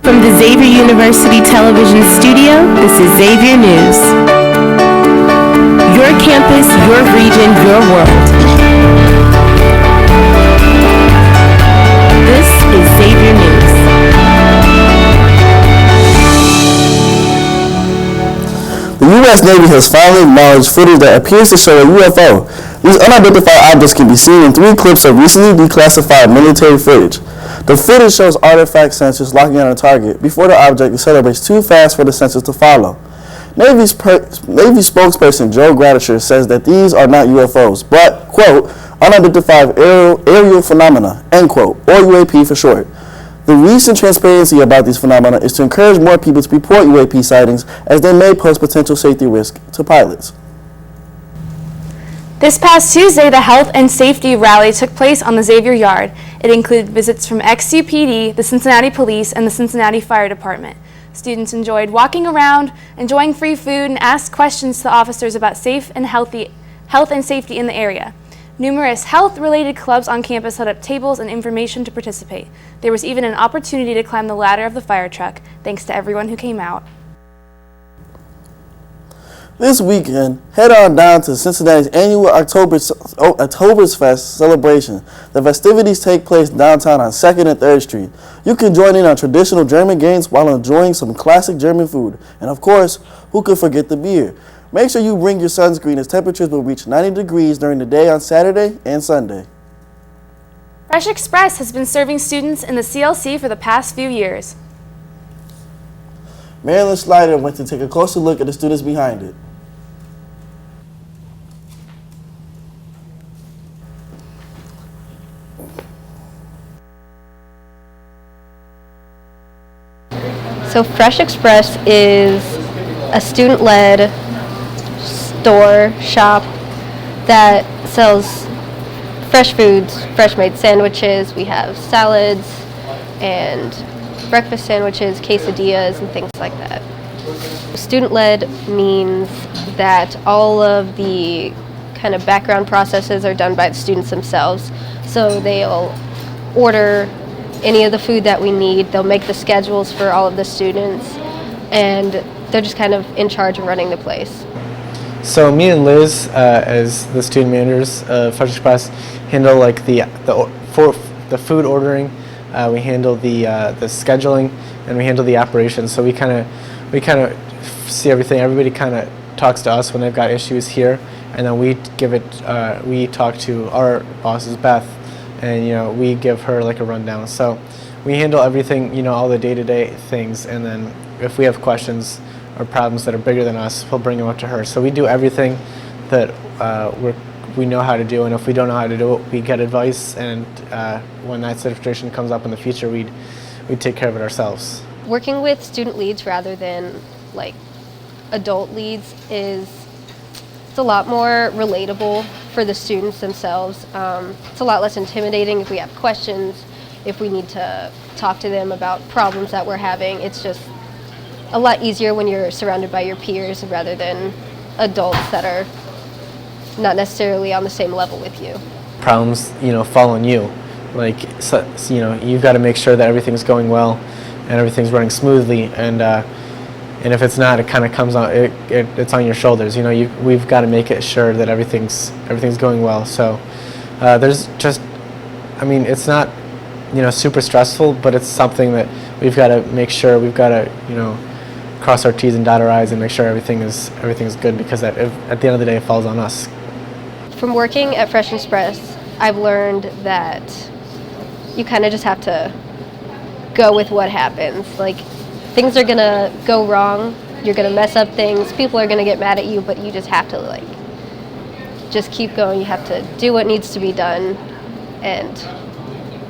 From the Xavier University Television Studio, this is Xavier News. Your campus, your region, your world. This is Xavier News. The U.S. Navy has finally acknowledged footage that appears to show a UFO. These unidentified objects can be seen in 3 clips of recently declassified military footage. The footage shows artifact sensors locking on a target before the object accelerates too fast for the sensors to follow. Navy spokesperson Joe Gradisher says that these are not UFOs, but, quote, unidentified aerial phenomena, end quote, or UAP for short. The recent transparency about these phenomena is to encourage more people to report UAP sightings, as they may pose potential safety risk to pilots. This past Tuesday, the Health and Safety Rally took place on the Xavier Yard. It included visits from XUPD, the Cincinnati Police, and the Cincinnati Fire Department. Students enjoyed walking around, enjoying free food, and asked questions to the officers about health and safety in the area. Numerous health-related clubs on campus set up tables and information to participate. There was even an opportunity to climb the ladder of the fire truck, thanks to everyone who came out. This weekend, head on down to Cincinnati's annual Oktoberfest celebration. The festivities take place downtown on 2nd and 3rd Street. You can join in on traditional German games while enjoying some classic German food. And of course, who could forget the beer? Make sure you bring your sunscreen, as temperatures will reach 90 degrees during the day on Saturday and Sunday. Fresh Express has been serving students in the CLC for the past few years. Marilyn Slider went to take a closer look at the students behind it. So Fresh Express is a student-led shop that sells fresh foods, fresh-made sandwiches. We have salads and breakfast sandwiches, quesadillas, and things like that. Student-led means that all of the kind of background processes are done by the students themselves. So they'll order any of the food that we need. They'll make the schedules for all of the students, and they're just kind of in charge of running the place. So me and Liz, as the student managers of Fresh Express, handle like the food ordering. We handle the scheduling, and we handle the operations. So we kind of see everything. Everybody kind of talks to us when they've got issues here, and then we talk to our bosses, Beth, and we give her like a rundown. So we handle everything, all the day-to-day things, and then if we have questions or problems that are bigger than us, we'll bring them up to her. So we do everything that we know how to do, and if we don't know how to do it, we get advice, and when that situation comes up in the future, we'd take care of it ourselves. Working with student leads rather than like adult leads it's a lot more relatable for the students themselves. It's a lot less intimidating if we have questions, if we need to talk to them about problems that we're having. It's just a lot easier when you're surrounded by your peers rather than adults that are not necessarily on the same level with you. Problems, fall on you. You've got to make sure that everything's going well and everything's running smoothly, and if it's not, it kind of comes on. It's on your shoulders. We've got to make it sure that everything's going well. So there's just, it's not, super stressful, but it's something that we've got to make sure. We've got to, cross our T's and dot our I's and make sure everything is good, because at the end of the day, it falls on us. From working at Fresh Express, I've learned that you kind of just have to go with what happens. Like, things are gonna go wrong, you're gonna mess up things, people are gonna get mad at you, but you just have to just keep going. You have to do what needs to be done and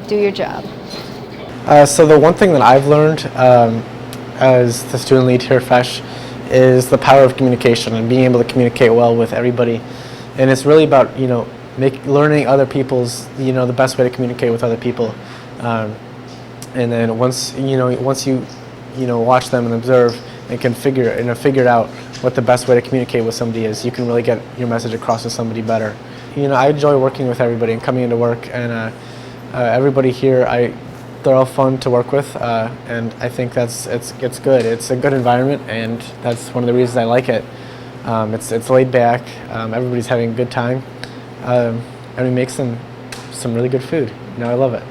do your job. So the one thing that I've learned as the student lead here at Fresh is the power of communication and being able to communicate well with everybody. And it's really about, learning other people's, the best way to communicate with other people. And then once you watch them and observe and can figure out what the best way to communicate with somebody is, you can really get your message across to somebody better. I enjoy working with everybody and coming into work, and everybody here, they're all fun to work with, and I think it's good. It's a good environment, and that's one of the reasons I like it. It's laid back. Everybody's having a good time, and we make some really good food. I love it.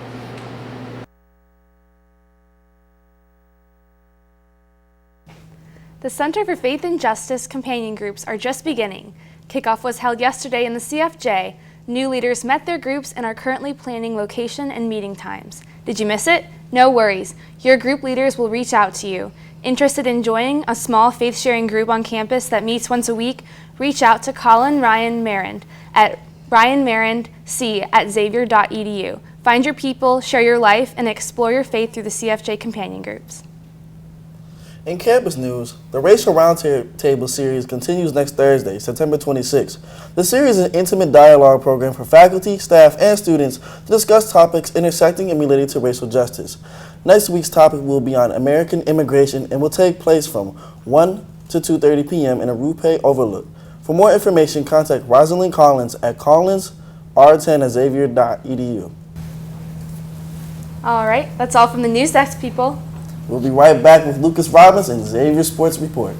The Center for Faith and Justice Companion Groups are just beginning. Kickoff was held yesterday in the CFJ. New leaders met their groups and are currently planning location and meeting times. Did you miss it? No worries. Your group leaders will reach out to you. Interested in joining a small faith-sharing group on campus that meets once a week? Reach out to Colin Ryan Marand at ryanmarandc@xavier.edu. Find your people, share your life, and explore your faith through the CFJ Companion Groups. In campus news, the Racial Roundtable series continues next Thursday, September 26th. The series is an intimate dialogue program for faculty, staff, and students to discuss topics intersecting and related to racial justice. Next week's topic will be on American immigration and will take place from 1 to 2:30 p.m. in a Rupé Overlook. For more information, contact Rosalind Collins at collinsr10@xavier.edu. All right, that's all from the news desk, people. We'll be right back with Lucas Robbins and Xavier Sports Report.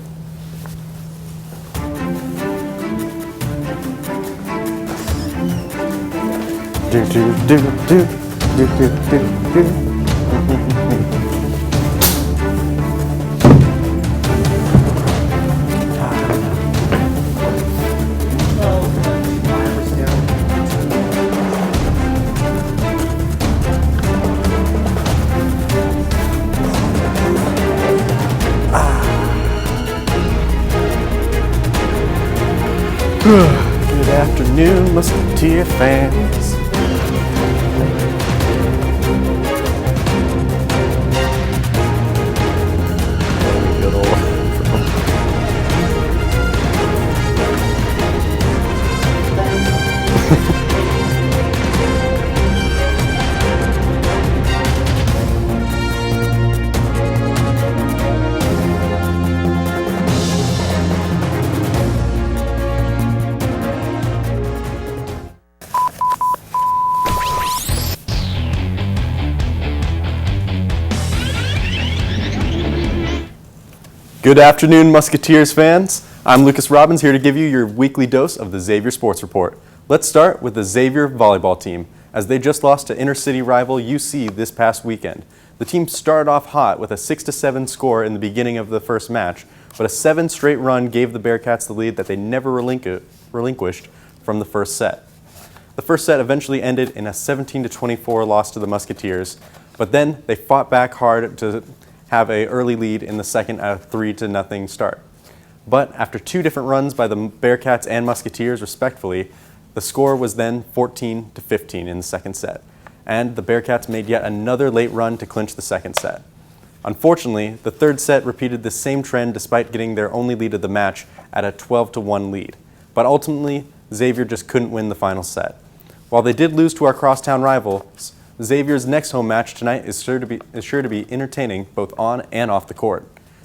Good afternoon, Musketeer fans. Good old. Good afternoon, Musketeers fans. I'm Lucas Robbins, here to give you your weekly dose of the Xavier Sports Report. Let's start with the Xavier volleyball team, as they just lost to inner-city rival UC this past weekend. The team started off hot with a 6-7 score in the beginning of the first match, but a 7 straight run gave the Bearcats the lead that they never relinquished from the first set. The first set eventually ended in a 17-24 loss to the Musketeers, but then they fought back hard to have an early lead in the second at a 3-0 start. But after 2 different runs by the Bearcats and Musketeers, respectively, the score was then 14-15 in the second set, and the Bearcats made yet another late run to clinch the second set. Unfortunately, the third set repeated the same trend despite getting their only lead of the match at a 12-1 lead. But ultimately, Xavier just couldn't win the final set. While they did lose to our crosstown rivals, Xavier's next home match tonight is sure to be entertaining both on and off the court.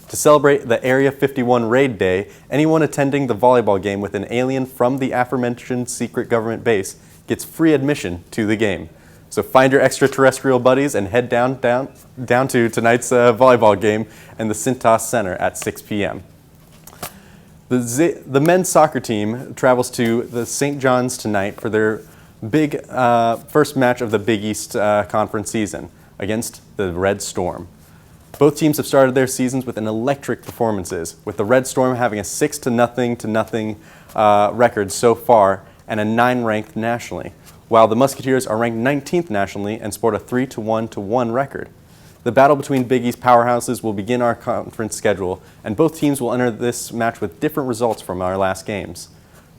To celebrate the Area 51 Raid Day, anyone attending the volleyball game with an alien from the aforementioned secret government base gets free admission to the game. So find your extraterrestrial buddies and head down to tonight's volleyball game in the Cintas Center at 6 p.m. The men's soccer team travels to the St. John's tonight for their big first match of the Big East Conference season against the Red Storm. Both teams have started their seasons with an electric performances, with the Red Storm having a 6-0 record so far and a 9 ranked nationally, while the Musketeers are ranked 19th nationally and sport a 3-1 record. The battle between Big East powerhouses will begin our conference schedule, and both teams will enter this match with different results from our last games.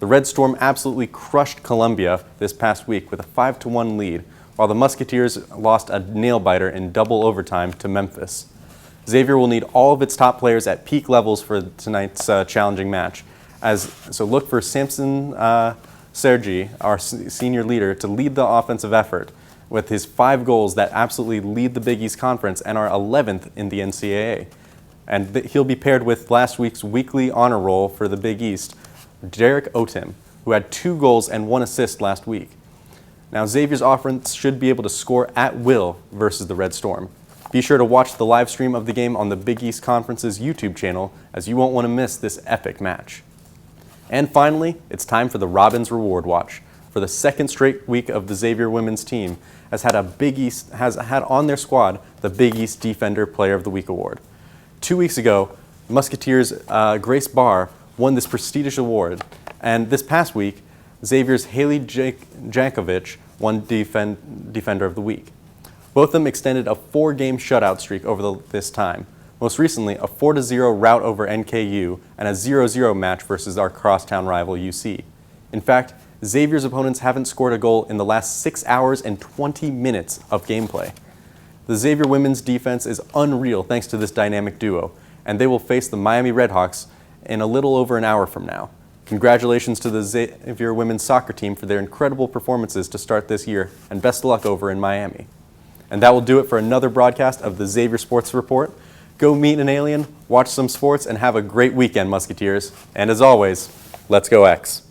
The Red Storm absolutely crushed Columbia this past week with a 5-1 lead, while the Musketeers lost a nail-biter in double overtime to Memphis. Xavier will need all of its top players at peak levels for tonight's challenging match. So look for Samson Sergi, our senior leader, to lead the offensive effort with his 5 goals that absolutely lead the Big East Conference and are 11th in the NCAA. And he'll be paired with last week's weekly honor roll for the Big East, Derek Otim, who had 2 goals and 1 assist last week. Now, Xavier's offense should be able to score at will versus the Red Storm. Be sure to watch the live stream of the game on the Big East Conference's YouTube channel, as you won't want to miss this epic match. And finally, it's time for the Robins Reward Watch. For the second straight week of the Xavier women's team has had on their squad the Big East Defender Player of the Week award. 2 weeks ago, Musketeers' Grace Barr won this prestigious award, and this past week, Xavier's Haley Jankovic won Defender of the Week. Both of them extended a 4-game shutout streak over this time. Most recently, a 4-0 rout over NKU and a 0-0 match versus our crosstown rival UC. In fact, Xavier's opponents haven't scored a goal in the last 6 hours and 20 minutes of gameplay. The Xavier women's defense is unreal thanks to this dynamic duo, and they will face the Miami Redhawks in a little over an hour from now. Congratulations to the Xavier women's soccer team for their incredible performances to start this year, and best of luck over in Miami. And that will do it for another broadcast of the Xavier Sports Report. Go meet an alien, watch some sports, and have a great weekend, Musketeers. And as always, let's go X.